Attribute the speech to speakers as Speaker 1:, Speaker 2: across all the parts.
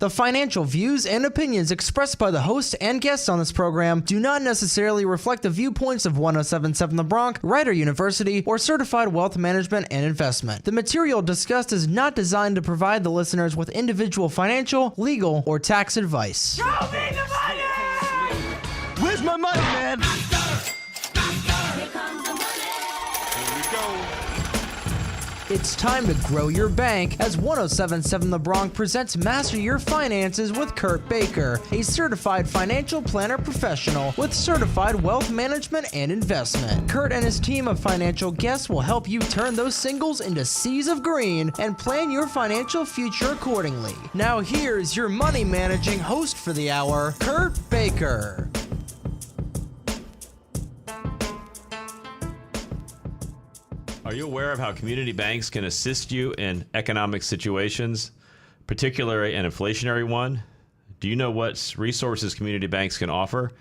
Speaker 1: The financial views and opinions expressed by the host and guests on this program do not necessarily reflect the viewpoints of 1077 The Bronx, Rider University, or Certified Wealth Management and Investment. The material discussed is not designed to provide the listeners with individual financial, legal, or tax advice.
Speaker 2: Show me the money!
Speaker 3: Where's my money, man?
Speaker 2: Here comes the money!
Speaker 3: Here we go.
Speaker 1: It's time to grow your bank as 1077 The Bronx presents Master Your Finances with Kurtis Baker, a certified financial planner professional with certified wealth management and investment. Kurt and his team of financial guests will help you turn those singles into seas of green and plan your financial future accordingly. Now here's your money managing host for the hour, Kurtis Baker.
Speaker 4: Are you aware of how community banks can assist you in economic situations, particularly an inflationary one? Do you know what resources community banks can offer?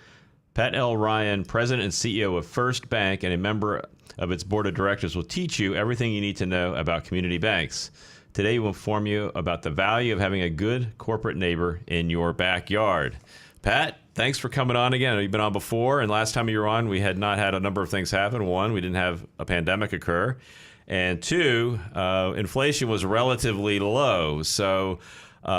Speaker 4: Pat L. Ryan, President and CEO of First Bank and a member of its board of directors, will teach you everything you need to know about community banks. Today, we'll inform you about the value of having a good corporate neighbor in your backyard. Pat, thanks for coming on again. You've been on before, and last time you were on, we had not had a number of things happen. One, we didn't have a pandemic occur. And two, inflation was relatively low. So we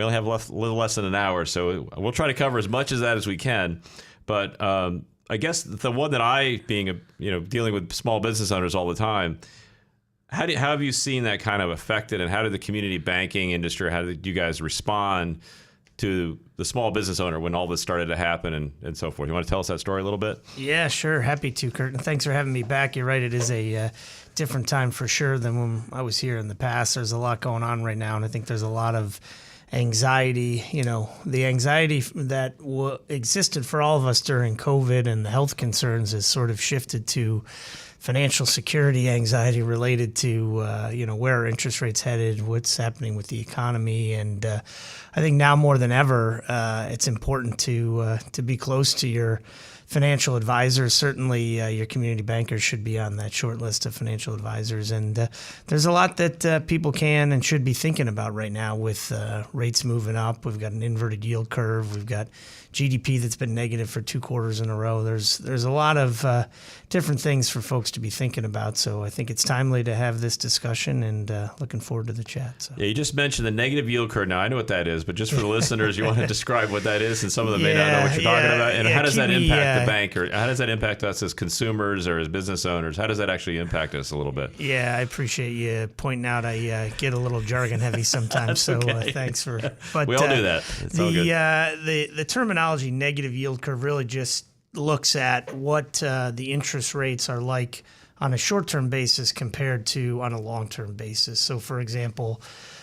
Speaker 4: only have a little less than an hour. So we'll try to cover as much of that as we can. But I guess the one that dealing with small business owners all the time, how have you seen that kind of affected, and how did the community banking industry, how did you guys respond to the small business owner when all this started to happen and so forth? You want to tell us that story a little bit?
Speaker 5: Yeah, sure. Happy to, Kurt. And thanks for having me back. You're right. It is a different time for sure than when I was here in the past. There's a lot going on right now, and I think there's a lot of anxiety. You know, the anxiety that existed for all of us during COVID and the health concerns has sort of shifted to financial security anxiety related to, where are interest rates headed, what's happening with the economy. And I think now more than ever, it's important to be close to your financial advisors. Certainly your community bankers should be on that short list of financial advisors. And there's a lot that people can and should be thinking about right now with rates moving up. We've got an inverted yield curve. We've got GDP that's been negative for 2 quarters in a row. There's a lot of different things for folks to be thinking about. So I think it's timely to have this discussion, and looking forward to the chat. So.
Speaker 4: Yeah, you just mentioned the negative yield curve. Now, I know what that is, but just for the listeners, you want to describe what that is, and some of them may not know what you're talking about. And how does that impact the bank, or how does that impact us as consumers or as business owners? How does that actually impact us a little bit?
Speaker 5: Yeah, I appreciate you pointing out I get a little jargon heavy sometimes. So
Speaker 4: okay.
Speaker 5: Thanks for. But
Speaker 4: we all do that. It's all good.
Speaker 5: The terminology negative yield curve really just looks at what the interest rates are like on a short-term basis compared to on a long-term basis. So, for example,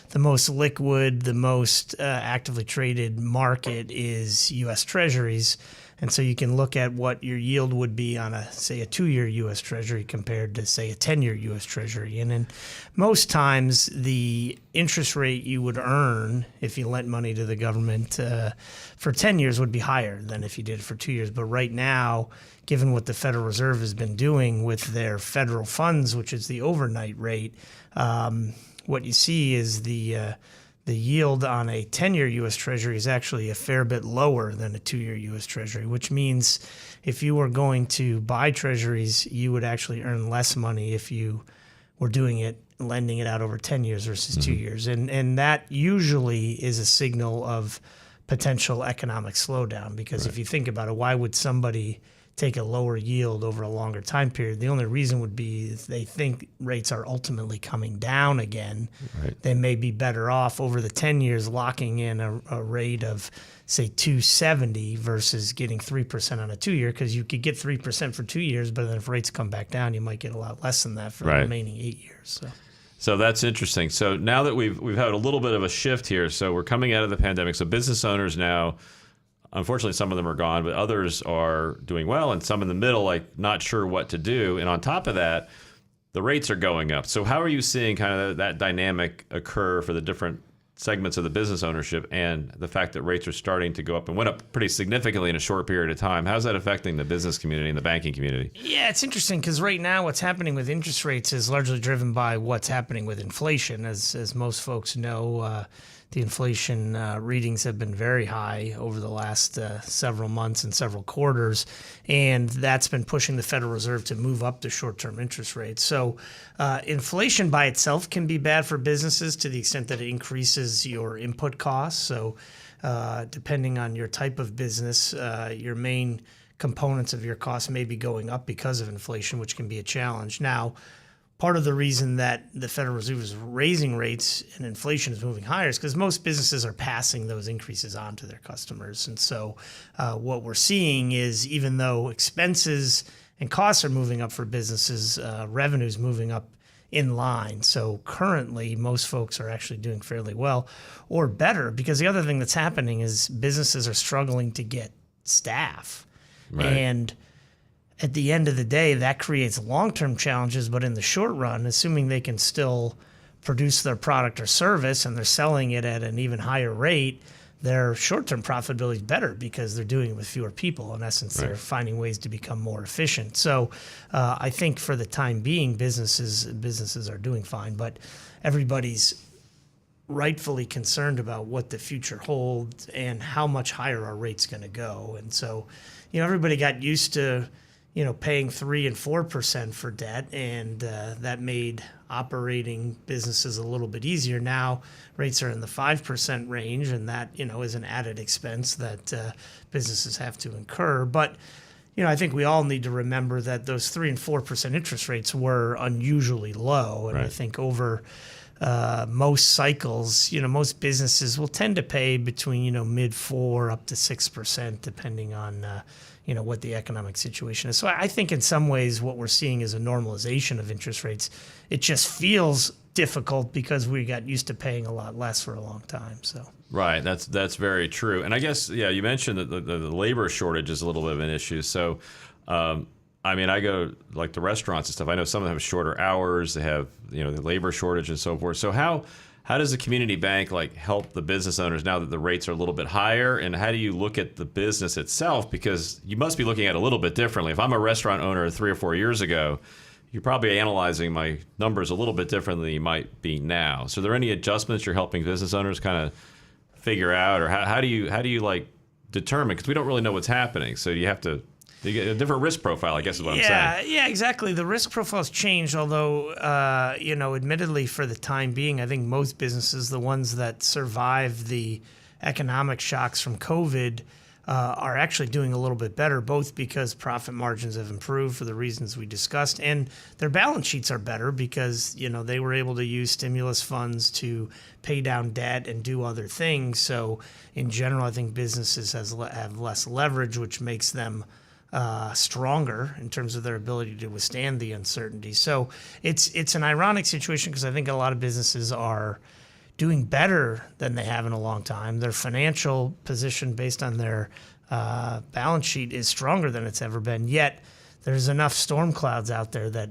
Speaker 5: the most liquid, the most actively traded market is U.S. Treasuries. And so you can look at what your yield would be on a 2-year U.S. Treasury compared to, say, a 10-year U.S. Treasury. And then most times the interest rate you would earn if you lent money to the government for 10 years would be higher than if you did it for 2 years. But right now, given what the Federal Reserve has been doing with their federal funds, which is the overnight rate, what you see is the yield on a 10-year U.S. Treasury is actually a fair bit lower than a 2-year U.S. Treasury, which means if you were going to buy Treasuries, you would actually earn less money if you were doing it, lending it out over 10 years versus 2 years. And that usually is a signal of potential economic slowdown, because if you think about it, why would somebody take a lower yield over a longer time period? The only reason would be if they think rates are ultimately coming down again. Right. They may be better off over the 10 years locking in a rate of, say, 270 versus getting 3% on a 2-year, because you could get 3% for 2 years, but then if rates come back down, you might get a lot less than that for the remaining 8 years.
Speaker 4: So that's interesting. So now that we've had a little bit of a shift here, so we're coming out of the pandemic, so business owners now, unfortunately, some of them are gone, but others are doing well, and some in the middle, like not sure what to do. And on top of that, the rates are going up. So how are you seeing kind of that dynamic occur for the different segments of the business ownership, and the fact that rates are starting to go up and went up pretty significantly in a short period of time? How's that affecting the business community and the banking community?
Speaker 5: Yeah, it's interesting because right now what's happening with interest rates is largely driven by what's happening with inflation. As most folks know, the inflation readings have been very high over the last several months and several quarters, and that's been pushing the Federal Reserve to move up the short-term interest rates. So inflation by itself can be bad for businesses to the extent that it increases your input costs. So depending on your type of business, your main components of your costs may be going up because of inflation, which can be a challenge. Now, part of the reason that the Federal Reserve is raising rates and inflation is moving higher is because most businesses are passing those increases on to their customers. And so what we're seeing is even though expenses and costs are moving up for businesses, revenue's moving up in line. So currently, most folks are actually doing fairly well or better, because the other thing that's happening is businesses are struggling to get staff.
Speaker 4: Right.
Speaker 5: And at the end of the day, that creates long-term challenges, but in the short run, assuming they can still produce their product or service and they're selling it at an even higher rate, their short-term profitability is better because they're doing it with fewer people. In essence, they're finding ways to become more efficient. So I think for the time being, businesses are doing fine, but everybody's rightfully concerned about what the future holds and how much higher our rate's going to go. And so, everybody got used to paying 3 and 4% for debt, and that made operating businesses a little bit easier. Now rates are in the 5% range, and that is an added expense that businesses have to incur. But I think we all need to remember that those 3 and 4% interest rates were unusually low, and I think over most cycles, most businesses will tend to pay between mid 4 up to 6%, depending on what the economic situation is. So I think in some ways what we're seeing is a normalization of interest rates. It just feels difficult because we got used to paying a lot less for a long time. So
Speaker 4: Right, that's very true. And I guess, you mentioned that the labor shortage is a little bit of an issue. So, I go like to restaurants and stuff. I know some of them have shorter hours. They have, the labor shortage and so forth. So how does the community bank help the business owners now that the rates are a little bit higher? And how do you look at the business itself? Because you must be looking at it a little bit differently. If I'm a restaurant owner 3 or 4 years ago, you're probably analyzing my numbers a little bit different than you might be now. So are there any adjustments you're helping business owners kind of figure out, or how do you determine? Because we don't really know what's happening. So you get a different risk profile, I guess is what I'm saying.
Speaker 5: Yeah, exactly. The risk profile's changed, although, admittedly for the time being, I think most businesses, the ones that survived the economic shocks from COVID, are actually doing a little bit better, both because profit margins have improved for the reasons we discussed, and their balance sheets are better because, they were able to use stimulus funds to pay down debt and do other things. So in general, I think businesses have less leverage, which makes them stronger in terms of their ability to withstand the uncertainty. So it's an ironic situation because I think a lot of businesses are doing better than they have in a long time. Their financial position based on their balance sheet is stronger than it's ever been, yet there's enough storm clouds out there that,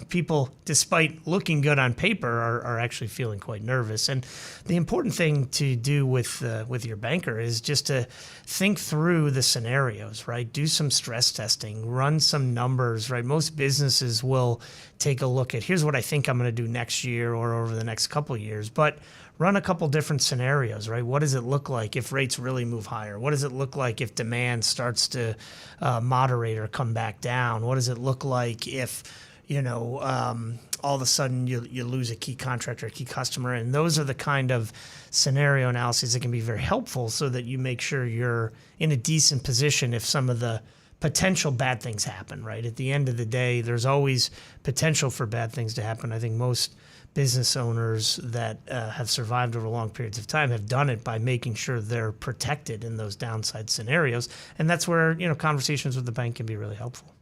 Speaker 5: people, despite looking good on paper, are actually feeling quite nervous. And the important thing to do with your banker is just to think through the scenarios, right? Do some stress testing, run some numbers, right? Most businesses will take a look at, here's what I think I'm going to do next year or over the next couple of years, but run a couple different scenarios, right? What does it look like if rates really move higher? What does it look like if demand starts to moderate or come back down? What does it look like if, all of a sudden you lose a key contract or a key customer? And those are the kind of scenario analyses that can be very helpful so that you make sure you're in a decent position if some of the potential bad things happen, right? At the end of the day, there's always potential for bad things to happen. I think most business owners that have survived over long periods of time have done it by making sure they're protected in those downside scenarios. And that's where, conversations with the bank can be really helpful.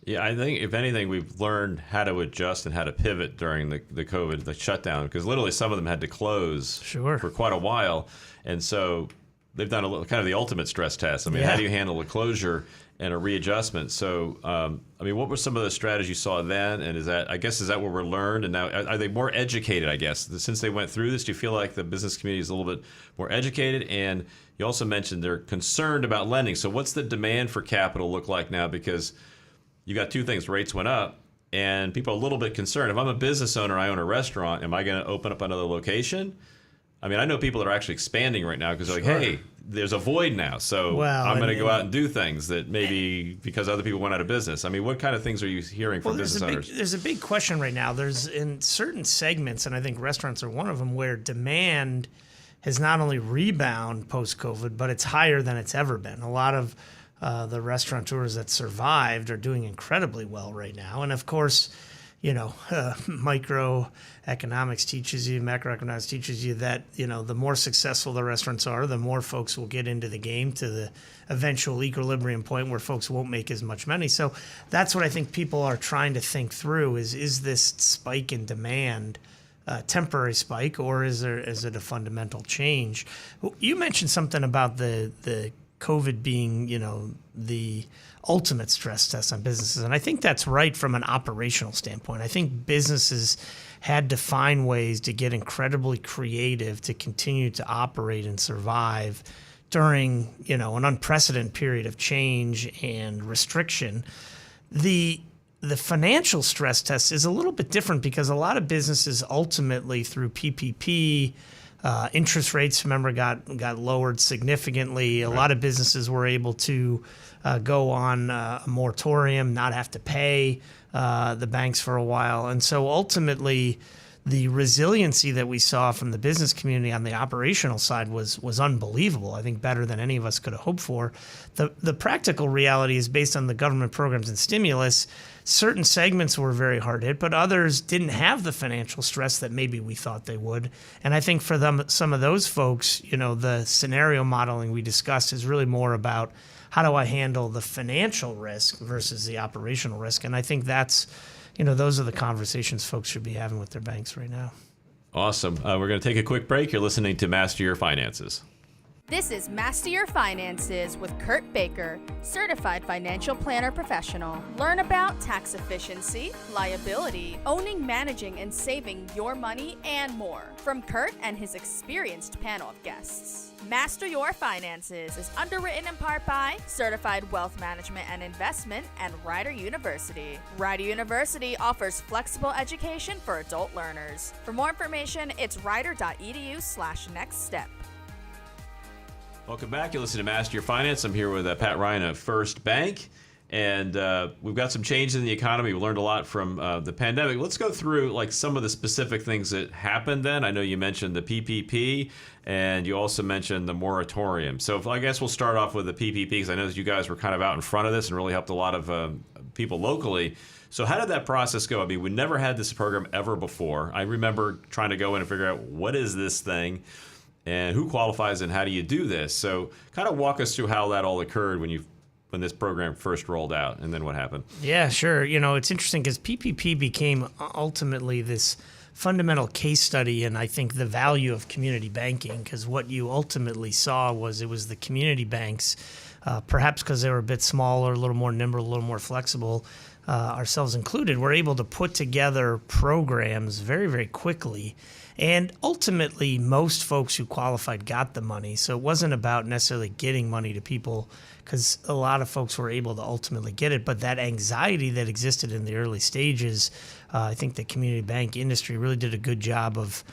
Speaker 4: Yeah, I think if anything, we've learned how to adjust and how to pivot during the COVID, the shutdown, because literally some of them had to close for quite a while. And so they've done kind of the ultimate stress test. How do you handle a closure and a readjustment? So, what were some of the strategies you saw then? And is that what we're learned? And now, are they more educated, I guess? Since they went through this, do you feel like the business community is a little bit more educated? And you also mentioned they're concerned about lending. So what's the demand for capital look like now? Because you got two things. Rates went up, and people are a little bit concerned. If I'm a business owner, I own a restaurant, am I going to open up another location? I mean, I know people that are actually expanding right now because they're
Speaker 5: Sure.
Speaker 4: like, hey, there's a void now, so
Speaker 5: Well,
Speaker 4: I'm going to
Speaker 5: and-
Speaker 4: go out and do things that maybe because other people went out of business. I mean, what kind of things are you hearing from business owners?
Speaker 5: There's a big question right now. There's in certain segments, and I think restaurants are one of them, where demand has not only rebound post-COVID, but it's higher than it's ever been. A lot of the restaurateurs that survived are doing incredibly well right now. And of course, microeconomics teaches you, macroeconomics teaches you that, the more successful the restaurants are, the more folks will get into the game to the eventual equilibrium point where folks won't make as much money. So that's what I think people are trying to think through is this spike in demand a temporary spike, or is it a fundamental change? You mentioned something about the COVID being, the ultimate stress test on businesses. And I think that's right from an operational standpoint. I think businesses had to find ways to get incredibly creative to continue to operate and survive during, an unprecedented period of change and restriction. The financial stress test is a little bit different because a lot of businesses ultimately through PPP, interest rates, remember, got lowered significantly. A lot of businesses were able to go on a moratorium, not have to pay the banks for a while. And so ultimately, the resiliency that we saw from the business community on the operational side was unbelievable. I think better than any of us could have hoped for. The practical reality is based on the government programs and stimulus. Certain segments were very hard hit, but others didn't have the financial stress that maybe we thought they would. And I think for them, some of those folks, the scenario modeling we discussed is really more about how do I handle the financial risk versus the operational risk. And I think that's, those are the conversations folks should be having with their banks right now.
Speaker 4: Awesome. We're going to take a quick break. You're listening to Master Your Finances.
Speaker 6: This is Master Your Finances with Kurt Baker, Certified Financial Planner Professional. Learn about tax efficiency, liability, owning, managing, and saving your money, and more from Kurt and his experienced panel of guests. Master Your Finances is underwritten in part by Certified Wealth Management and Investment and Rider University. Rider University offers flexible education for adult learners. For more information, it's rider.edu/nextstep.
Speaker 4: Welcome back. You're listening to Master Your Finance. I'm here with Pat Ryan of First Bank. And we've got some changes in the economy. We learned a lot from the pandemic. Let's go through some of the specific things that happened then. I know you mentioned the PPP, and you also mentioned the moratorium. So I guess we'll start off with the PPP, because I know that you guys were kind of out in front of this and really helped a lot of people locally. So how did that process go? I mean, we never had this program ever before. I remember trying to go in and figure out, what is this thing? And who qualifies and how do you do this? So kind of walk us through how that all occurred when this program first rolled out, and then what happened.
Speaker 5: Yeah, sure. It's interesting because PPP became ultimately this fundamental case study, and I think the value of community banking, because what you ultimately saw was it was the community banks, perhaps because they were a bit smaller, a little more nimble, a little more flexible, ourselves included, were able to put together programs very, very quickly. And ultimately, most folks who qualified got the money. So it wasn't about necessarily getting money to people, because a lot of folks were able to ultimately get it. But that anxiety that existed in the early stages, I think the community bank industry really did a good job of,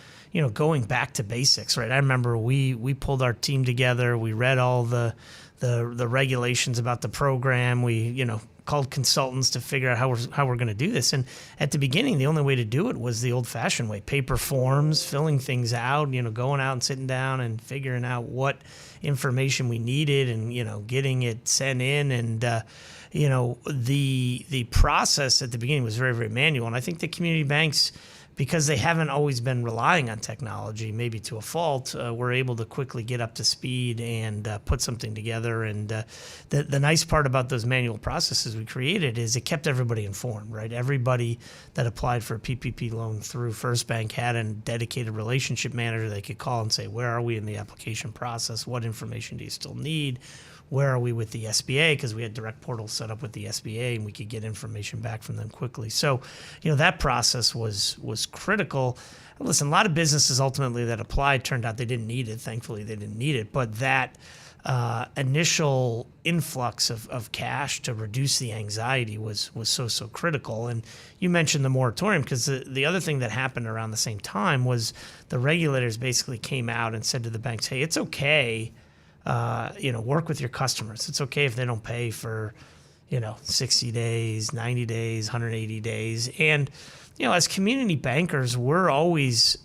Speaker 5: going back to basics, right? I remember we pulled our team together. We read all the regulations about the program. We, called consultants to figure out how we're going to do this. And at the beginning, the only way to do it was the old-fashioned way: paper forms, filling things out, going out and sitting down and figuring out what information we needed, and getting it sent in. And the process at the beginning was very, very manual. And I think the community banks, because they haven't always been relying on technology, maybe to a fault, we're able to quickly get up to speed and put something together. And the nice part about those manual processes we created is it kept everybody informed, right? Everybody that applied for a PPP loan through First Bank had a dedicated relationship manager they could call and say, where are we in the application process? What information do you still need? Where are we with the SBA? Because we had direct portals set up with the SBA, and we could get information back from them quickly. So, that process was was critical. Listen, a lot of businesses ultimately that applied turned out they didn't need it. Thankfully, they didn't need it. But that initial influx of cash to reduce the anxiety was so critical. And you mentioned the moratorium, because the other thing that happened around the same time was the regulators basically came out and said to the banks, hey, it's okay, work with your customers. It's okay if they don't pay for 60 days, 90 days, 180 days. And as community bankers, we're always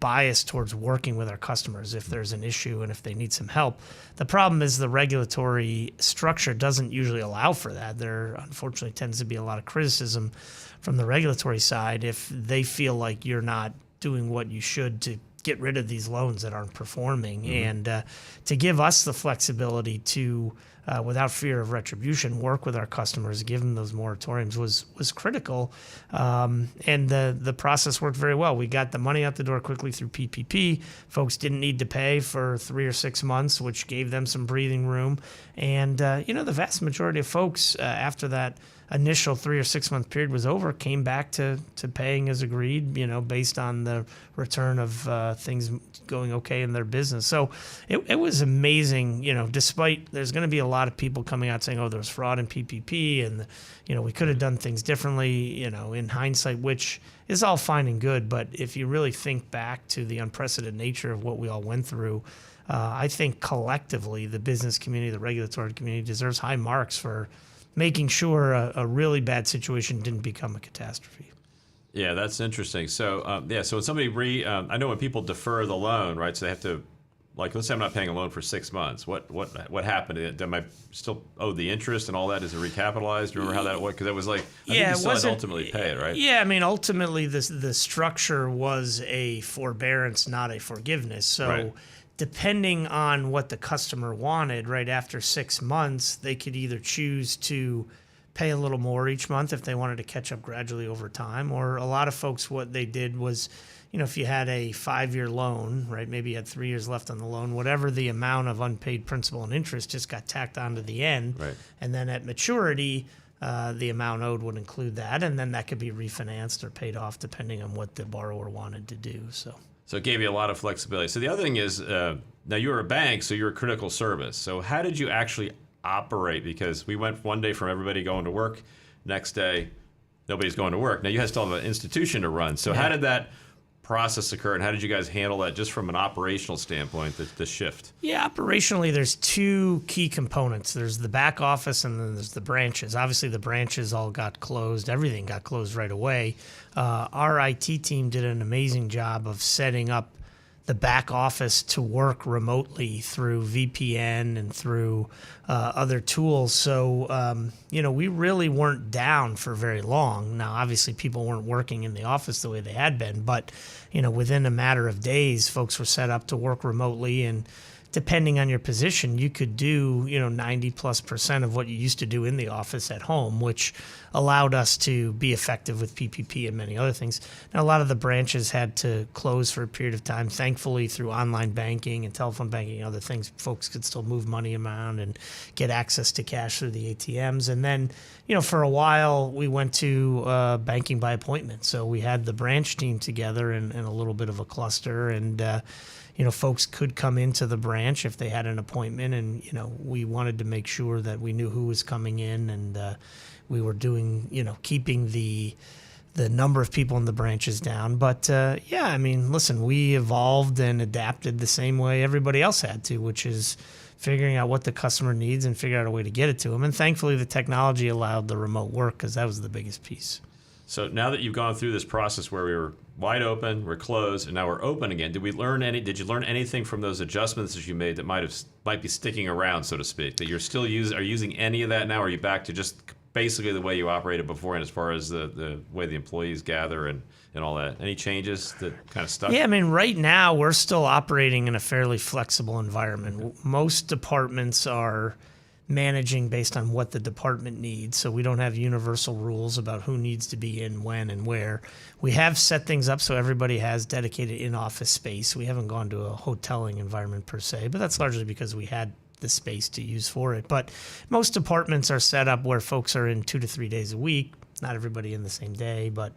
Speaker 5: biased towards working with our customers if there's an issue and if they need some help. The problem is the regulatory structure doesn't usually allow for that. There, unfortunately, tends to be a lot of criticism from the regulatory side if they feel like you're not doing what you should to get rid of these loans that aren't performing. And to give us the flexibility to, without fear of retribution, work with our customers, give them those moratoriums was critical. And the process worked very well. We got the money out the door quickly through PPP. Folks didn't need to pay for 3 or 6 months, which gave them some breathing room. And, the vast majority of folks after that initial 3 or 6 month period was over, came back to paying as agreed, based on the return of things going okay in their business. So it was amazing, despite there's going to be a lot of people coming out saying, oh, there was fraud in PPP and, we could have done things differently, in hindsight, which is all fine and good. But if you really think back to the unprecedented nature of what we all went through, I think collectively the business community, the regulatory community deserves high marks for making sure a really bad situation didn't become a catastrophe.
Speaker 4: Yeah, that's interesting. So, so when somebody I know when people defer the loan, right? So they have to, like, let's say I'm not paying a loan for 6 months. What happened? Am I still owed the interest and all that? Is it recapitalized? Do you remember how that worked? Because it was like, I think you still had to ultimately pay it, right?
Speaker 5: Yeah, I mean, ultimately the structure was a forbearance, not a forgiveness. So.
Speaker 4: Right.
Speaker 5: Depending on what the customer wanted, right after 6 months, they could either choose to pay a little more each month if they wanted to catch up gradually over time, or a lot of folks, what they did was, if you had a 5-year loan, right, maybe you had 3 years left on the loan, whatever the amount of unpaid principal and interest just got tacked onto the end.
Speaker 4: Right.
Speaker 5: And then at maturity, the amount owed would include that, and then that could be refinanced or paid off depending on what the borrower wanted to do. So
Speaker 4: it gave you a lot of flexibility. So the other thing is, now you're a bank, so you're a critical service. So how did you actually operate? Because we went one day from everybody going to work, next day nobody's going to work. Now you still have an institution to run. So how did that process occur, and how did you guys handle that just from an operational standpoint, the shift?
Speaker 5: Yeah, operationally, there's 2 key components. There's the back office and then there's the branches. Obviously, the branches all got closed. Everything got closed right away. Our IT team did an amazing job of setting up the back office to work remotely through VPN and through other tools. So, we really weren't down for very long. Now, obviously, people weren't working in the office the way they had been, but, within a matter of days, folks were set up to work remotely. And depending on your position, you could do, 90+% of what you used to do in the office at home, which allowed us to be effective with PPP and many other things. Now, a lot of the branches had to close for a period of time. Thankfully, through online banking and telephone banking and other things, folks could still move money around and get access to cash through the ATMs. And then, for a while, we went to banking by appointment. So we had the branch team together in a little bit of a cluster, and folks could come into the branch if they had an appointment, and, we wanted to make sure that we knew who was coming in, and we were doing, keeping the number of people in the branches down. But, listen, we evolved and adapted the same way everybody else had to, which is figuring out what the customer needs and figure out a way to get it to them. And thankfully, the technology allowed the remote work, because that was the biggest piece.
Speaker 4: So now that you've gone through this process where we were wide open, we're closed, and now we're open again, did you learn anything from those adjustments that you made that might be sticking around, so to speak, that you're still using any of that now? Or are you back to just basically the way you operated before, and as far as the way the employees gather and all that? Any changes that kind of stuck?
Speaker 5: Yeah, right now we're still operating in a fairly flexible environment. Most departments are managing based on what the department needs. So we don't have universal rules about who needs to be in when and where. We have set things up so everybody has dedicated in-office space. We haven't gone to a hoteling environment per se, but that's largely because we had the space to use for it. But most departments are set up where folks are in 2 to 3 days a week. Not everybody in the same day, but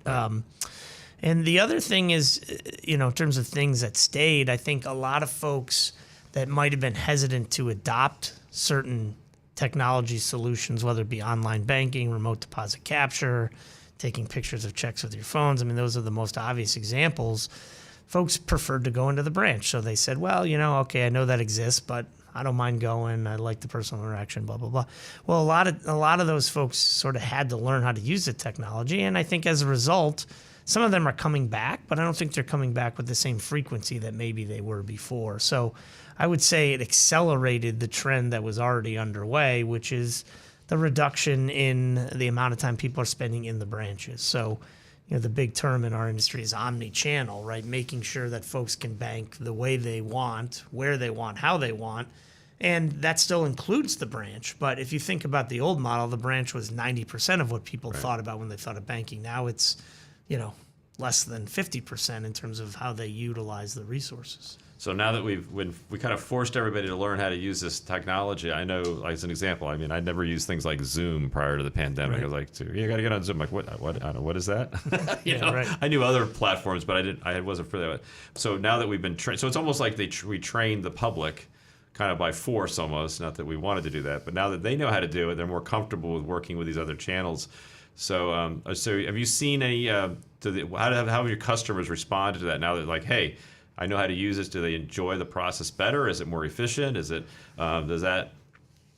Speaker 5: And the other thing is, in terms of things that stayed, I think a lot of folks that might have been hesitant to adopt certain technology solutions, whether it be online banking, remote deposit capture, taking pictures of checks with your phones. I mean, those are the most obvious examples. Folks preferred to go into the branch. So they said, well, okay, I know that exists, but I don't mind going. I like the personal interaction, blah, blah, blah. Well, a lot of those folks sort of had to learn how to use the technology. And I think as a result, some of them are coming back, but I don't think they're coming back with the same frequency that maybe they were before. So I would say it accelerated the trend that was already underway, which is the reduction in the amount of time people are spending in the branches. So, the big term in our industry is omni-channel, right? Making sure that folks can bank the way they want, where they want, how they want. And that still includes the branch. But if you think about the old model, the branch was 90% of what people thought about when they thought of banking. Now it's, less than 50% in terms of how they utilize the resources.
Speaker 4: So now that we kind of forced everybody to learn how to use this technology, I know, as an example, I mean, I never used things like Zoom prior to the pandemic.
Speaker 5: Right.
Speaker 4: I was like, you got to get on Zoom. I'm like, what? I don't know, what is that?
Speaker 5: Right.
Speaker 4: I knew other platforms, but I wasn't for that. So now that we've been trained, so it's almost like we trained the public kind of by force almost, not that we wanted to do that, but now that they know how to do it, they're more comfortable with working with these other channels. So, so have you seen any, how have your customers responded to that now that like, hey, I know how to use this. Do they enjoy the process better? Is it more efficient? Is it, does that?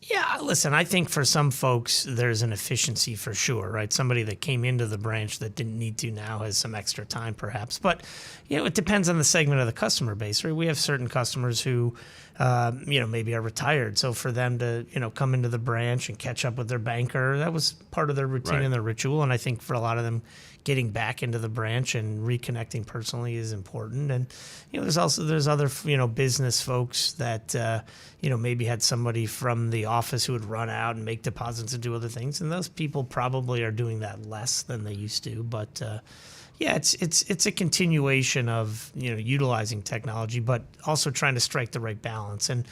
Speaker 5: Yeah, listen, I think for some folks, there's an efficiency for sure, right? Somebody that came into the branch that didn't need to now has some extra time perhaps. But, it depends on the segment of the customer base, right? We have certain customers who, maybe are retired. So for them to, come into the branch and catch up with their banker, that was part of their routine and their ritual. And I think for a lot of them, getting back into the branch and reconnecting personally is important. And, there's other, business folks that, maybe had somebody from the office who would run out and make deposits and do other things. And those people probably are doing that less than they used to. But, it's a continuation of, utilizing technology, but also trying to strike the right balance. And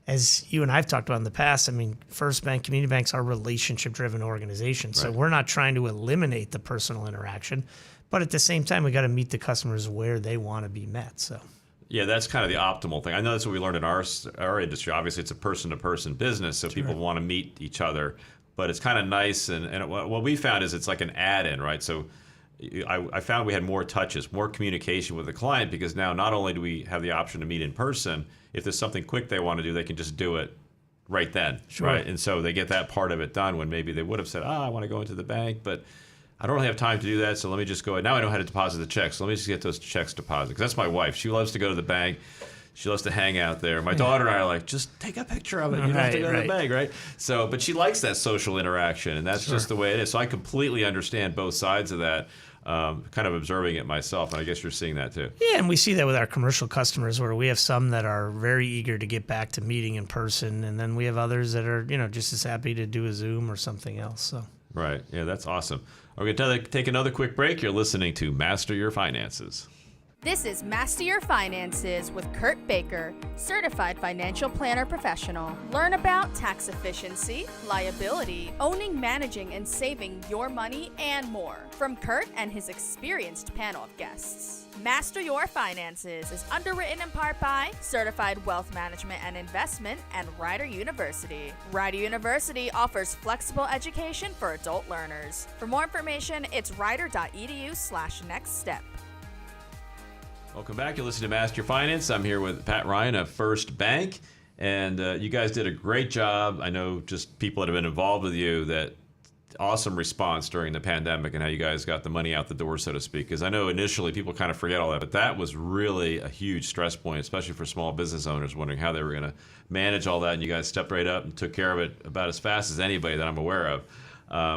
Speaker 5: as you and I've talked about in the past, I mean, First Bank, community banks are relationship-driven organizations. So we're not trying to eliminate the personal interaction, but at the same time, we got to meet the customers where they want to be met. So.
Speaker 4: Yeah, that's kind of the optimal thing. I know that's what we learned in our industry. Obviously, it's a person-to-person business, so people want to meet each other. But it's kind of nice, and what we found is it's like an add-in, right? So I found we had more touches, more communication with the client, because now not only do we have the option to meet in person, if there's something quick they want to do, they can just do it right then, right? And so they get that part of it done when maybe they would have said, I want to go into the bank, but I don't really have time to do that, so let me just go. Now I know how to deposit the checks, so let me just get those checks deposited. Because that's my wife. She loves to go to the bank. She loves to hang out there. My daughter and I are like, just take a picture of it. You don't have to go to the bank, right? So, but she likes that social interaction, and that's just the way it is. So I completely understand both sides of that. Kind of observing it myself, and I guess you're seeing that too.
Speaker 5: Yeah, and we see that with our commercial customers, where we have some that are very eager to get back to meeting in person, and then we have others that are, just as happy to do a Zoom or something else. So. Right.
Speaker 4: Yeah, that's awesome. We're going to take another quick break. You're listening to Master Your Finances.
Speaker 6: This is Master Your Finances with Kurt Baker, Certified Financial Planner Professional. Learn about tax efficiency, liability, owning, managing, and saving your money, and more from Kurt and his experienced panel of guests. Master Your Finances is underwritten in part by Certified Wealth Management and Investment and Rider University. Rider University offers flexible education for adult learners. For more information, it's rider.edu/nextstep.
Speaker 4: Welcome back. You're listening to Master Your Finance. I'm here with Pat Ryan of First Bank, and you guys did a great job. I know just people that have been involved with you, that awesome response during the pandemic and how you guys got the money out the door, so to speak. Because I know initially people kind of forget all that, but that was really a huge stress point, especially for small business owners wondering how they were going to manage all that. And you guys stepped right up and took care of it about as fast as anybody that I'm aware of,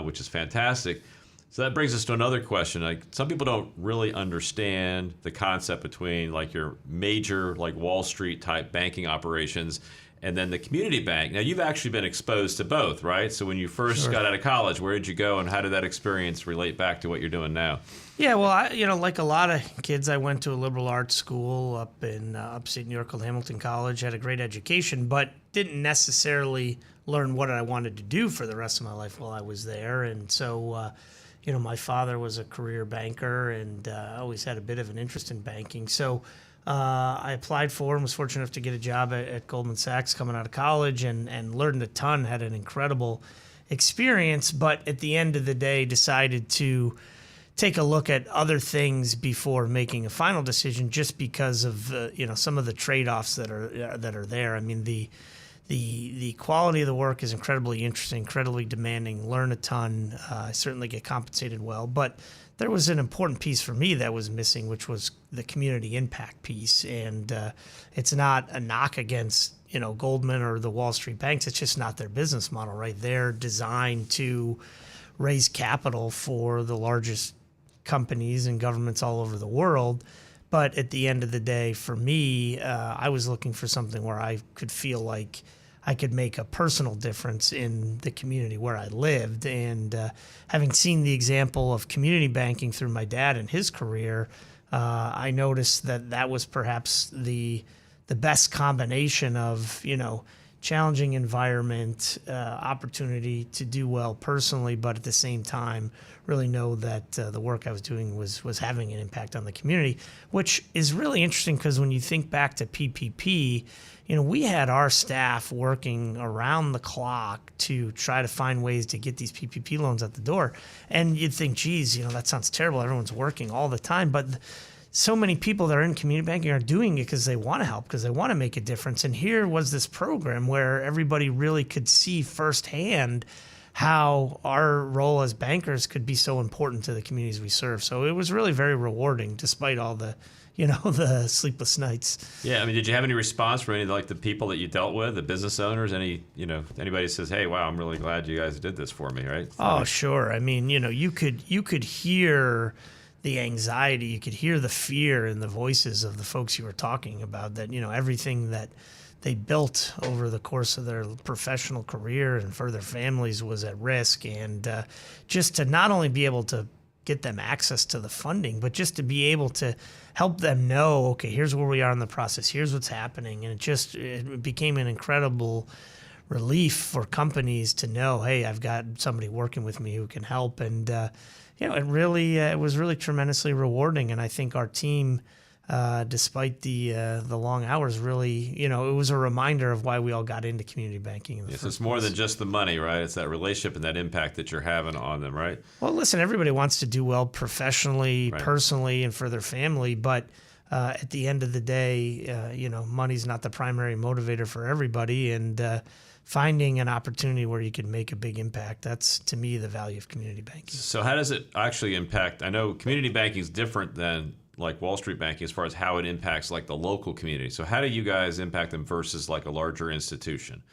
Speaker 4: which is fantastic. So that brings us to another question. Like, some people don't really understand the concept between like your major, like Wall Street type banking operations and then the community bank. Now, you've actually been exposed to both, right? So when you first got out of college, where did you go, and how did that experience relate back to what you're doing now?
Speaker 5: Yeah, well, like a lot of kids, I went to a liberal arts school up in upstate New York called Hamilton College, had a great education, but didn't necessarily learn what I wanted to do for the rest of my life while I was there. And so, my father was a career banker, and I always had a bit of an interest in banking. So I applied for and was fortunate enough to get a job at Goldman Sachs coming out of college, and learned a ton, had an incredible experience, but at the end of the day decided to take a look at other things before making a final decision, just because of some of the trade-offs that are there. I mean, the quality of the work is incredibly interesting, incredibly demanding, learn a ton. I certainly get compensated well, but there was an important piece for me that was missing, which was the community impact piece. And it's not a knock against Goldman or the Wall Street banks. It's just not their business model, right? They're designed to raise capital for the largest companies and governments all over the world. But at the end of the day, for me, I was looking for something where I could feel like I could make a personal difference in the community where I lived. And having seen the example of community banking through my dad and his career, I noticed that was perhaps the best combination of, challenging environment, opportunity to do well personally, but at the same time, really know that the work I was doing was having an impact on the community, which is really interesting because when you think back to PPP, we had our staff working around the clock to try to find ways to get these PPP loans at the door. And you'd think, geez, that sounds terrible. Everyone's working all the time. But so many people that are in community banking are doing it because they want to help, because they want to make a difference. And here was this program where everybody really could see firsthand how our role as bankers could be so important to the communities we serve. So it was really very rewarding, despite all the, the sleepless nights.
Speaker 4: Yeah, I mean, did you have any response from any of the people that you dealt with, the business owners? Anybody says, "Hey, wow, I'm really glad you guys did this for me," right?
Speaker 5: Oh, sure. I mean, you could hear the anxiety, you could hear the fear in the voices of the folks you were talking about, that, everything that they built over the course of their professional career and for their families was at risk. And just to not only be able to get them access to the funding, but just to be able to help them know, okay, here's where we are in the process, here's what's happening. And it became an incredible relief for companies to know, hey, I've got somebody working with me who can help. And it was really tremendously rewarding. And I think our team, despite the long hours, really, it was a reminder of why we all got into community banking in the first
Speaker 4: it's more
Speaker 5: place.
Speaker 4: than just the money, right? It's that relationship and that impact that you're having on them, right?
Speaker 5: Well, listen, everybody wants to do well professionally,
Speaker 4: Right.
Speaker 5: personally, and for their family, but at the end of the day, money's not the primary motivator for everybody. And finding an opportunity where you can make a big impact, that's, to me, the value of community banking.
Speaker 4: So how does it actually impact? I know community banking is different than like Wall Street banking as far as how it impacts like the local community. So how do you guys impact them versus like a larger institution?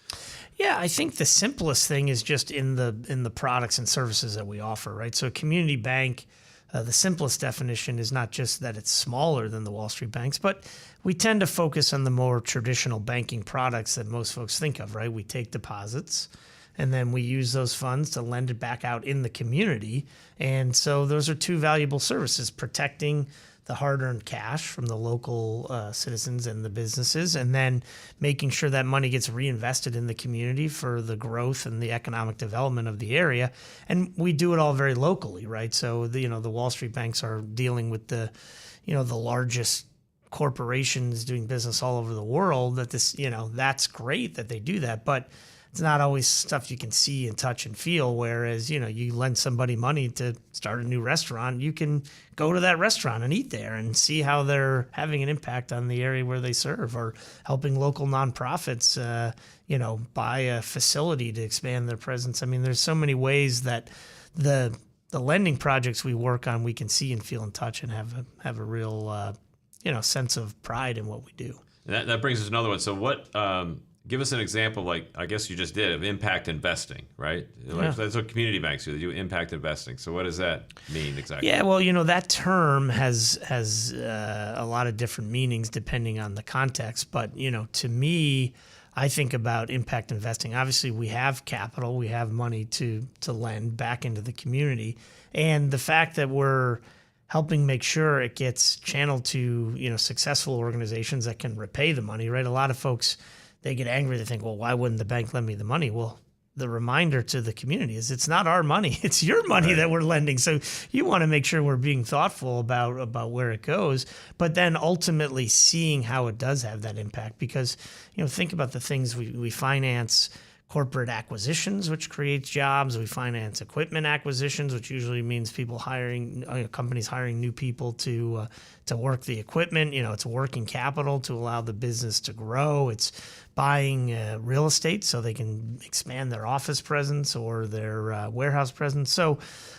Speaker 5: Yeah, I think the simplest thing is just in the products and services that we offer, right? So a community bank, the simplest definition is not just that it's smaller than the Wall Street banks, but we tend to focus on the more traditional banking products that most folks think of, right? We take deposits, and then we use those funds to lend it back out in the community. And so those are two valuable services: protecting the hard-earned cash from the local citizens and the businesses, and then making sure that money gets reinvested in the community for the growth and the economic development of the area. And we do it all very locally, right? So the Wall Street banks are dealing with the largest corporations doing business all over the world. That's great that they do that, but it's not always stuff you can see and touch and feel. Whereas, you lend somebody money to start a new restaurant, you can go to that restaurant and eat there and see how they're having an impact on the area where they serve, or helping local nonprofits, buy a facility to expand their presence. I mean, there's so many ways that the lending projects we work on, we can see and feel and touch and have a real, sense of pride in what we do.
Speaker 4: And that brings us to another one. So what, give us an example, like I guess you just did, of impact investing, right?
Speaker 5: Yeah.
Speaker 4: That's what community banks do. They do impact investing. So what does that mean exactly?
Speaker 5: Yeah, well, that term has a lot of different meanings depending on the context. But, to me, I think about impact investing. Obviously, we have capital, we have money to lend back into the community. And the fact that we're helping make sure it gets channeled to, successful organizations that can repay the money, right? A lot of folks, they get angry. They think, well, why wouldn't the bank lend me the money? Well, the reminder to the community is it's not our money. It's your money that we're lending. So you want to make sure we're being thoughtful about where it goes, but then ultimately seeing how it does have that impact. Because, think about the things we finance: corporate acquisitions, which creates jobs. We finance equipment acquisitions, which usually means people hiring, companies hiring new people to work the equipment. It's working capital to allow the business to grow. It's buying real estate so they can expand their office presence or their warehouse presence. So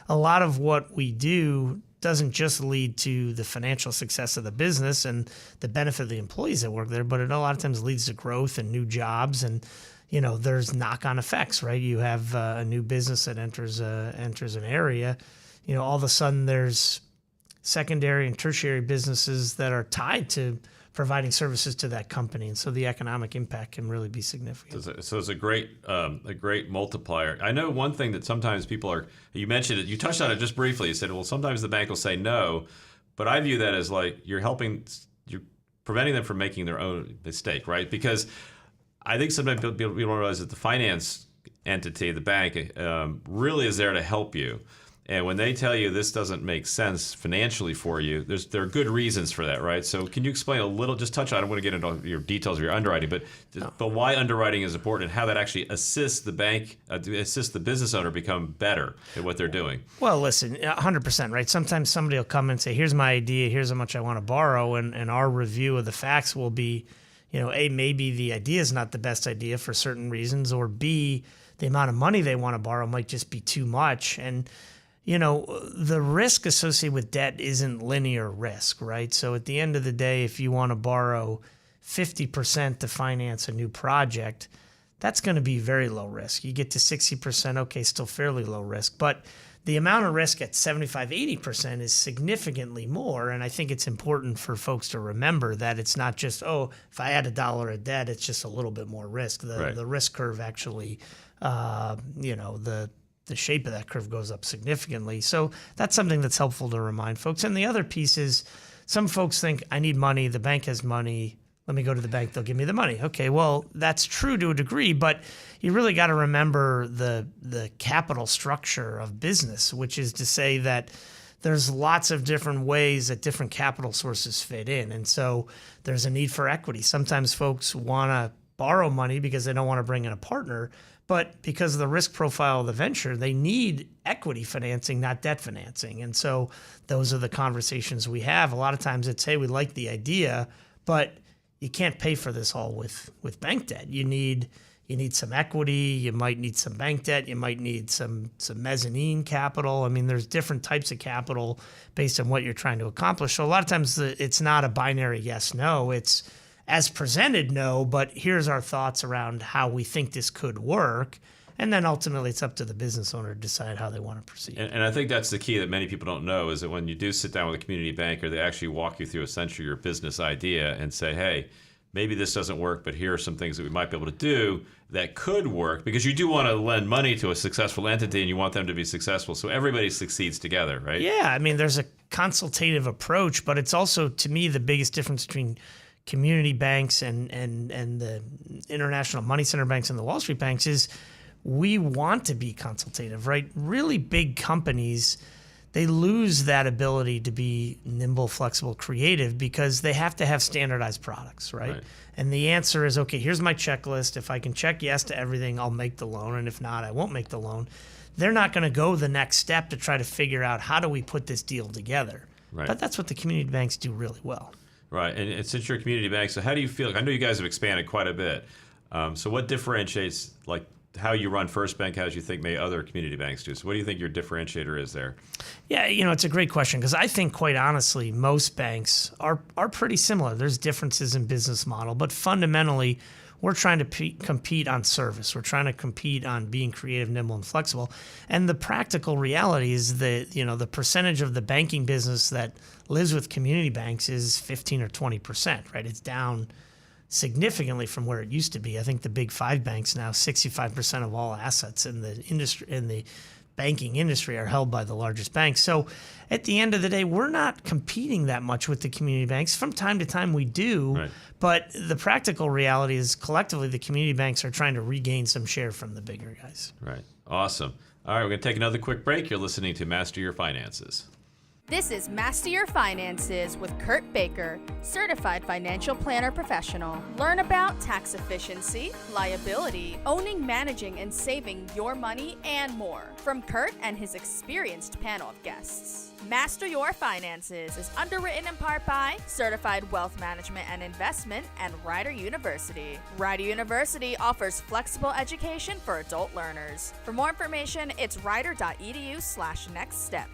Speaker 5: a lot of what we do doesn't just lead to the financial success of the business and the benefit of the employees that work there, but it a lot of times leads to growth and new jobs. And there's knock-on effects, right? You have a new business that enters an area. All of a sudden there's secondary and tertiary businesses that are tied to providing services to that company, and so the economic impact can really be significant.
Speaker 4: So it's a great multiplier. I know one thing that sometimes people are. You mentioned it. You touched on it just briefly. You said, well, sometimes the bank will say no, but I view that as like you're preventing them from making their own mistake, right? Because I think sometimes people don't realize that the finance entity, the bank, really is there to help you. And when they tell you this doesn't make sense financially for you, there are good reasons for that, right? So can you explain a little, just touch on, I don't want to get into your details of your underwriting, but why underwriting is important and how that actually assists the bank, assists the business owner become better at what they're doing?
Speaker 5: Well, listen, 100%, right? Sometimes somebody will come and say, here's my idea, here's how much I want to borrow, and our review of the facts will be, A, maybe the idea is not the best idea for certain reasons, or B, the amount of money they want to borrow might just be too much. And the risk associated with debt isn't linear risk, right? So at the end of the day, if you want to borrow 50% to finance a new project, that's going to be very low risk. You get to 60%, okay, still fairly low risk. But the amount of risk at 75, 80% is significantly more. And I think it's important for folks to remember that it's not just, if I add $1 of debt, it's just a little bit more risk. The risk curve actually, the shape of that curve goes up significantly. So that's something that's helpful to remind folks. And the other piece is some folks think, I need money, the bank has money, let me go to the bank, they'll give me the money. Okay, well, that's true to a degree, but you really got to remember the capital structure of business, which is to say that there's lots of different ways that different capital sources fit in. And so there's a need for equity. Sometimes folks want to borrow money because they don't want to bring in a partner, but because of the risk profile of the venture, they need equity financing, not debt financing. And so those are the conversations we have. A lot of times it's, hey, we like the idea, but you can't pay for this all with bank debt. You need some equity. You might need some bank debt. You might need some mezzanine capital. I mean, there's different types of capital based on what you're trying to accomplish. So a lot of times it's not a binary yes, no. It's as presented, no, but here's our thoughts around how we think this could work. And then ultimately it's up to the business owner to decide how they want to proceed.
Speaker 4: And I think that's the key that many people don't know is that when you do sit down with a community banker, they actually walk you through essentially your business idea and say, hey, maybe this doesn't work, but here are some things that we might be able to do that could work, because you do want to lend money to a successful entity and you want them to be successful. So everybody succeeds together, right?
Speaker 5: Yeah, I mean, there's a consultative approach, but it's also, to me, the biggest difference between community banks and the international money center banks and the Wall Street banks is we want to be consultative, right? Really big companies, they lose that ability to be nimble, flexible, creative because they have to have standardized products, right? And the answer is, okay, here's my checklist. If I can check yes to everything, I'll make the loan. And if not, I won't make the loan. They're not going to go the next step to try to figure out how do we put this deal together. Right. But that's what the community banks do really well.
Speaker 4: Right. And since you're a community bank, so how do you feel? I know you guys have expanded quite a bit. So what differentiates like how you run First Bank, how you think may other community banks do? So what do you think your differentiator is there?
Speaker 5: Yeah, it's a great question because I think, quite honestly, most banks are pretty similar. There's differences in business model, but fundamentally, we're trying to compete on service. We're trying to compete on being creative, nimble, and flexible. And the practical reality is that, the percentage of the banking business that lives with community banks is 15 or 20%, right? It's down significantly from where it used to be. I think the big five banks now, 65% of all assets in the industry, in the banking industry are held by the largest banks. So at the end of the day, we're not competing that much with the community banks. From time to time we do,
Speaker 4: Right.
Speaker 5: but the practical reality is collectively the community banks are trying to regain some share from the bigger guys.
Speaker 4: Right. Awesome. All right, we're going to take another quick break. You're listening to Master Your Finances.
Speaker 6: This is Master Your Finances with Kurt Baker, Certified Financial Planner Professional. Learn about tax efficiency, liability, owning, managing, and saving your money, and more from Kurt and his experienced panel of guests. Master Your Finances is underwritten in part by Certified Wealth Management and Investment and Rider University. Rider University offers flexible education for adult learners. For more information, it's rider.edu/nextstep.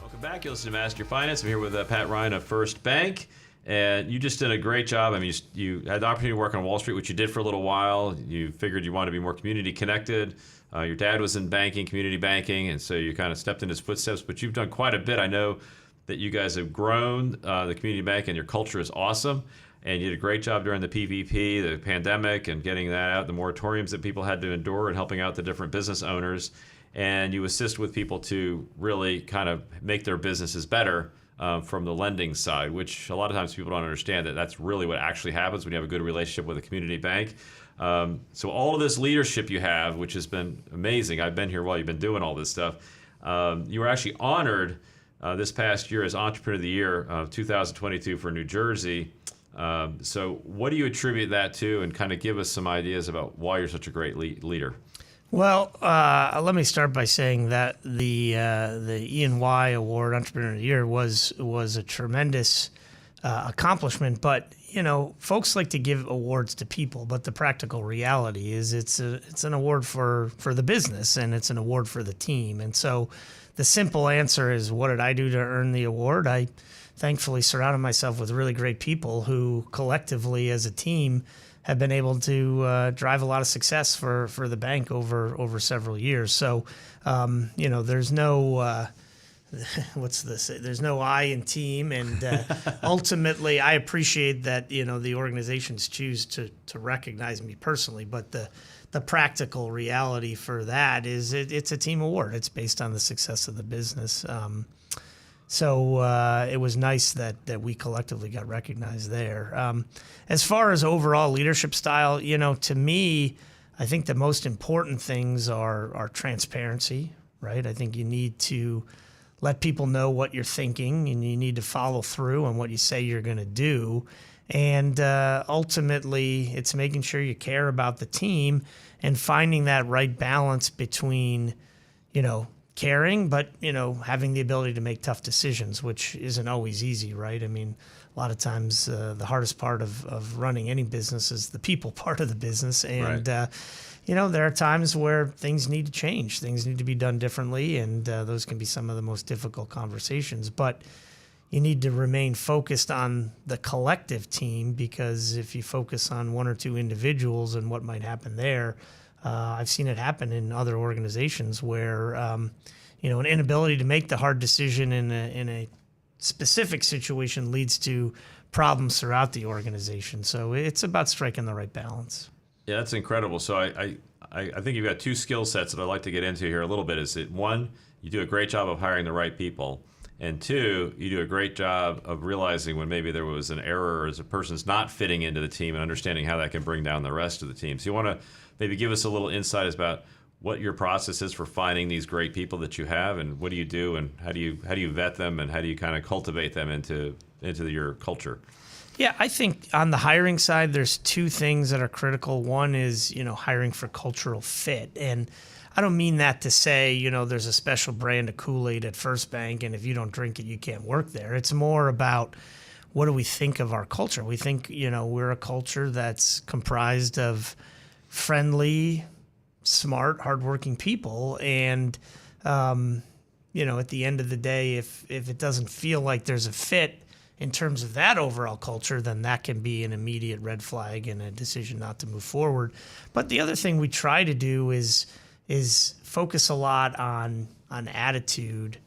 Speaker 4: Welcome back. You're listening to Master Your Finance. I'm here with Pat Ryan of First Bank. And you just did a great job. I mean, you had the opportunity to work on Wall Street, which you did for a little while. You figured you wanted to be more community connected. Your dad was in banking, community banking, and so you kind of stepped in his footsteps. But you've done quite a bit. I know that you guys have grown the community bank, and your culture is awesome. And you did a great job during the PPP, the pandemic, and getting that out, the moratoriums that people had to endure, and helping out the different business owners. And you assist with people to really kind of make their businesses better from the lending side, which a lot of times people don't understand that that's really what actually happens when you have a good relationship with a community bank. So all of this leadership you have, which has been amazing. I've been here while you've been doing all this stuff. You were actually honored this past year as Entrepreneur of the Year of 2022 for New Jersey. So what do you attribute that to, and kind of give us some ideas about why you're such a great leader?
Speaker 5: Well, let me start by saying that the E&Y Award, Entrepreneur of the Year, was a tremendous accomplishment. But you know, folks like to give awards to people, but the practical reality is it's an award for the business, and it's an award for the team. And so, the simple answer is, what did I do to earn the award? I thankfully surrounded myself with really great people who collectively, as a team, have been able to drive a lot of success for the bank over several years. So, you know, there's no there's no I in team, and ultimately, I appreciate that, you know, the organizations choose to recognize me personally. But the practical reality for that is it's a team award. It's based on the success of the business. So it was nice that we collectively got recognized there. As far as overall leadership style, you know, to me, I think the most important things are transparency, right? I think you need to let people know what you're thinking, and you need to follow through on what you say you're going to do. And ultimately, it's making sure you care about the team and finding that right balance between, you know, caring, but, you know, having the ability to make tough decisions, which isn't always easy, right? I mean, a lot of times the hardest part of running any business is the people part of the business. And,
Speaker 4: Right.
Speaker 5: You know, there are times where things need to change. Things need to be done differently, and those can be some of the most difficult conversations. But you need to remain focused on the collective team, because if you focus on one or two individuals and what might happen there, I've seen it happen in other organizations where, you know, an inability to make the hard decision in a specific situation leads to problems throughout the organization. So it's about striking the right balance.
Speaker 4: Yeah, that's incredible. So I think you've got two skill sets that I'd like to get into here a little bit. Is that, one, you do a great job of hiring the right people, and two, you do a great job of realizing when maybe there was an error or as a person's not fitting into the team, and understanding how that can bring down the rest of the team. So you want to maybe give us a little insight about what your process is for finding these great people that you have, and what do you do, and how do you vet them, and how do you kind of cultivate them into your culture?
Speaker 5: Yeah, I think on the hiring side, there's two things that are critical. One is, you know, hiring for cultural fit. And I don't mean that to say, you know, there's a special brand of Kool-Aid at First Bank, and if you don't drink it, you can't work there. It's more about, what do we think of our culture? We think, you know, we're a culture that's comprised of friendly, smart, hardworking people. And, you know, at the end of the day, if it doesn't feel like there's a fit in terms of that overall culture, then that can be an immediate red flag and a decision not to move forward. But the other thing we try to do is focus a lot on attitude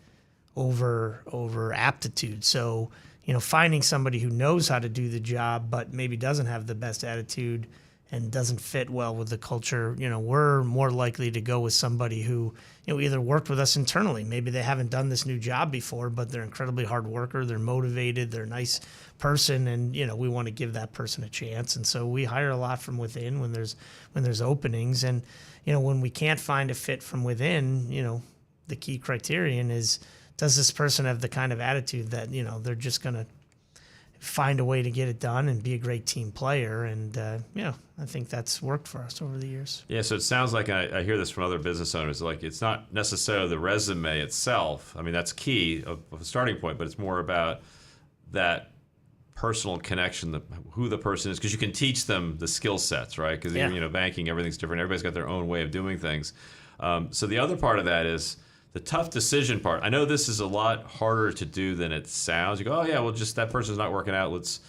Speaker 5: over aptitude. So, you know, finding somebody who knows how to do the job but maybe doesn't have the best attitude and doesn't fit well with the culture, we're more likely to go with somebody who, either worked with us internally. Maybe they haven't done this new job before, but they're incredibly hard worker, they're motivated, they're a nice person, and we want to give that person a chance. And so we hire a lot from within when there's openings. And when we can't find a fit from within, the key criterion is, does this person have the kind of attitude that they're just going to find a way to get it done and be a great team player. And, I think that's worked for us over the years.
Speaker 4: Yeah, so it sounds like, I hear this from other business owners, like it's not necessarily the resume itself. I mean, that's key of a starting point, but it's more about that personal connection, who the person is, because you can teach them the skill sets, right? Because, banking, everything's different. Everybody's got their own way of doing things. So the other part of that is the tough decision part. I know this is a lot harder to do than it sounds. You go, oh yeah, well, just that person's not working out. So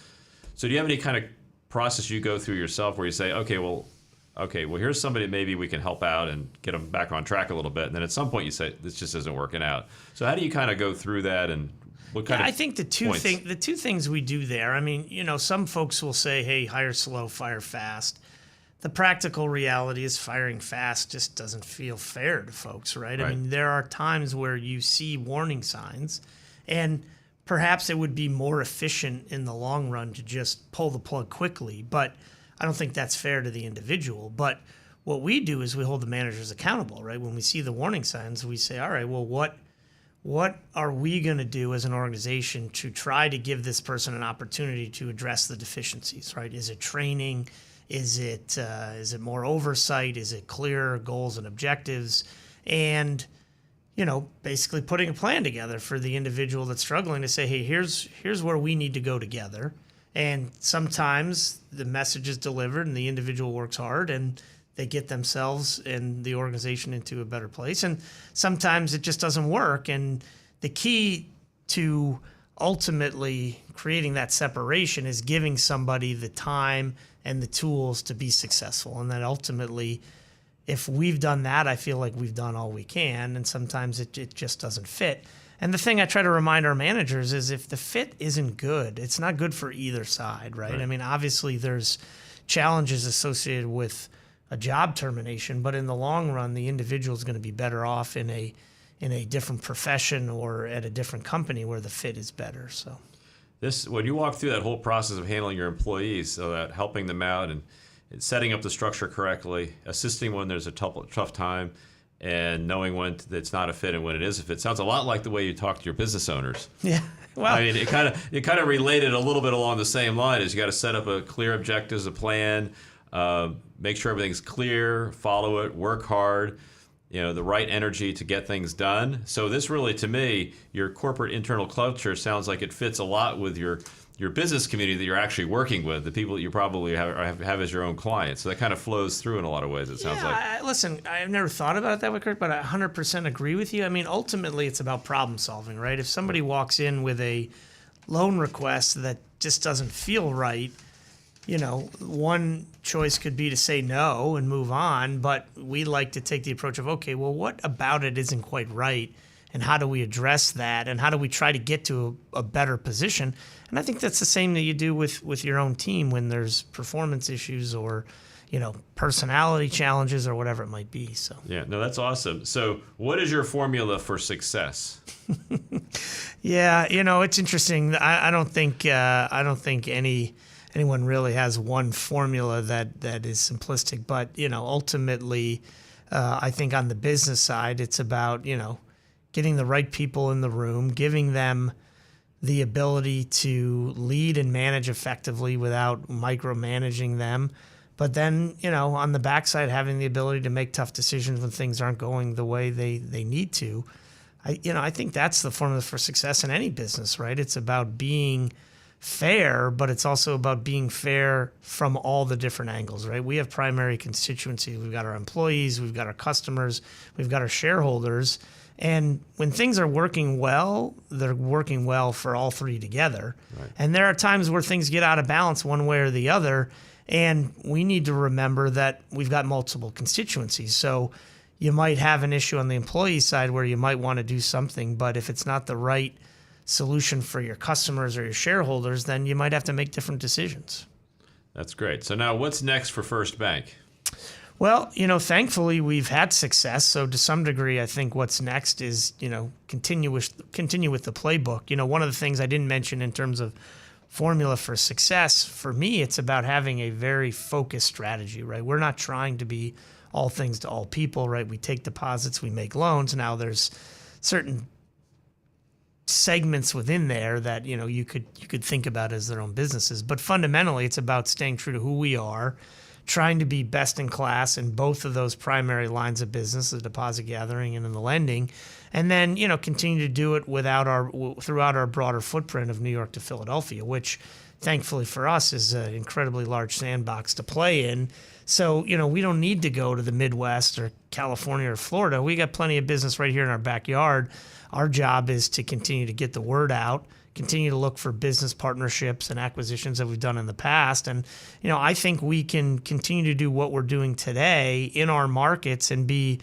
Speaker 4: do you have any kind of process you go through yourself where you say, okay, well, here's somebody maybe we can help out and get them back on track a little bit. And then at some point you say, this just isn't working out. So how do you kind of go through that, and what kind of
Speaker 5: I think the two things we do there, I mean, some folks will say, hey, hire slow, fire fast. The practical reality is firing fast just doesn't feel fair to folks, right? I mean, there are times where you see warning signs, and perhaps it would be more efficient in the long run to just pull the plug quickly, but I don't think that's fair to the individual. But what we do is we hold the managers accountable, right? When we see the warning signs, we say, all right, well, what are we going to do as an organization to try to give this person an opportunity to address the deficiencies, right? Is it training? Is it more oversight? Is it clear goals and objectives? And basically putting a plan together for the individual that's struggling to say, hey, here's where we need to go together. And sometimes the message is delivered and the individual works hard and they get themselves and the organization into a better place. And sometimes it just doesn't work. And the key to ultimately creating that separation is giving somebody the time and the tools to be successful. And then ultimately, if we've done that, I feel like we've done all we can, and sometimes it just doesn't fit. And the thing I try to remind our managers is, if the fit isn't good, it's not good for either side, right? I mean, obviously there's challenges associated with a job termination, but in the long run, the individual is going to be better off in a different profession or at a different company where the fit is better. So
Speaker 4: when you walk through that whole process of handling your employees, so that helping them out and setting up the structure correctly, assisting when there's a tough time, and knowing when it's not a fit and when it is a fit. Sounds a lot like the way you talk to your business owners.
Speaker 5: Yeah. Well,
Speaker 4: I mean, it kind of related a little bit along the same line. Is you got to set up a clear objectives, a plan, make sure everything's clear, follow it, work hard, the right energy to get things done. So this really, to me, your corporate internal culture sounds like it fits a lot with your business community that you're actually working with, the people that you probably have as your own clients. So that kind of flows through in a lot of ways, it sounds like.
Speaker 5: Listen, I've never thought about it that way, Kurt, but I 100% agree with you. I mean, ultimately, it's about problem solving, right? If somebody walks in with a loan request that just doesn't feel right, one choice could be to say no and move on, but we like to take the approach of, okay, well, what about it isn't quite right? And how do we address that? And how do we try to get to a better position? And I think that's the same that you do with your own team when there's performance issues or, personality challenges or whatever it might be. So
Speaker 4: yeah, no, that's awesome. So what is your formula for success?
Speaker 5: Yeah, it's interesting. I don't think anyone really has one formula that is simplistic. But ultimately, I think on the business side, it's about getting the right people in the room, giving them the ability to lead and manage effectively without micromanaging them. But then, on the backside, having the ability to make tough decisions when things aren't going the way they need to. I think that's the formula for success in any business, right? It's about being fair, but it's also about being fair from all the different angles, right? We have primary constituencies. We've got our employees, we've got our customers, we've got our shareholders. And when things are working well, they're working well for all three together. Right. And there are times where things get out of balance one way or the other. And we need to remember that we've got multiple constituencies. So you might have an issue on the employee side where you might want to do something, but if it's not the right solution for your customers or your shareholders, then you might have to make different decisions.
Speaker 4: That's great. So now what's next for First Bank?
Speaker 5: Well, thankfully we've had success. So to some degree, I think what's next is, continue with the playbook. One of the things I didn't mention in terms of formula for success, for me, it's about having a very focused strategy, right? We're not trying to be all things to all people, right? We take deposits, we make loans. Now there's certain segments within there that, you could think about as their own businesses. But fundamentally, it's about staying true to who we are, trying to be best in class in both of those primary lines of business, the deposit gathering and in the lending, and then continue to do it throughout our broader footprint of New York to Philadelphia, which thankfully for us is an incredibly large sandbox to play in. So we don't need to go to the Midwest or California or Florida. We got plenty of business right here in our backyard. Our job is to continue to get the word out, continue to look for business partnerships and acquisitions that we've done in the past. And, I think we can continue to do what we're doing today in our markets and be,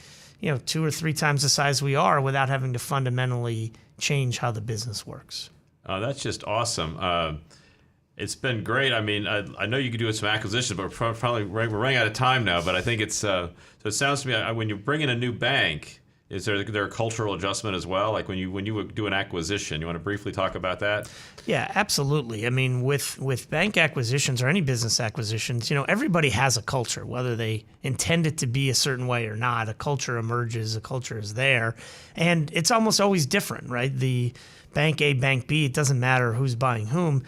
Speaker 5: 2 or 3 times the size we are without having to fundamentally change how the business works.
Speaker 4: Oh, that's just awesome. It's been great. I mean, I know you could do some acquisitions, but we're running out of time now. But I think it's so it sounds to me when you bring in a new bank, is there a cultural adjustment as well? Like when you do an acquisition, you want to briefly talk about that?
Speaker 5: Yeah, absolutely. I mean, with bank acquisitions or any business acquisitions, everybody has a culture, whether they intend it to be a certain way or not. A culture emerges, a culture is there, and it's almost always different, right? The bank A, bank B, it doesn't matter who's buying whom.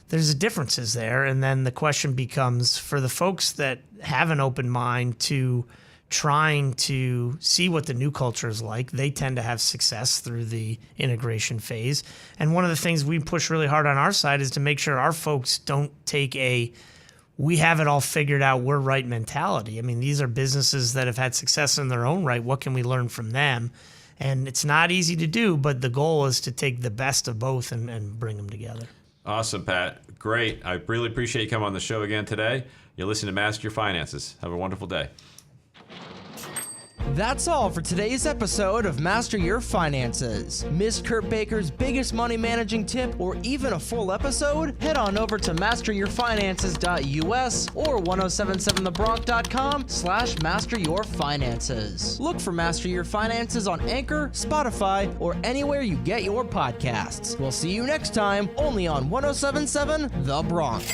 Speaker 5: There's differences there, and then the question becomes for the folks that have an open mind to trying to see what the new culture is like. They tend to have success through the integration phase. And one of the things we push really hard on our side is to make sure our folks don't take we have it all figured out, we're right mentality. I mean, these are businesses that have had success in their own right. What can we learn from them? And it's not easy to do, but the goal is to take the best of both and bring them together.
Speaker 4: Awesome, Pat. Great. I really appreciate you coming on the show again today. You're listening to Master Your Finances. Have a wonderful day.
Speaker 1: That's all for today's episode of Master Your Finances. Missed Kurt Baker's biggest money managing tip or even a full episode? Head on over to masteryourfinances.us or 1077thebronx.com/masteryourfinances. Look for Master Your Finances on Anchor, Spotify, or anywhere you get your podcasts. We'll see you next time, only on 1077 The Bronx.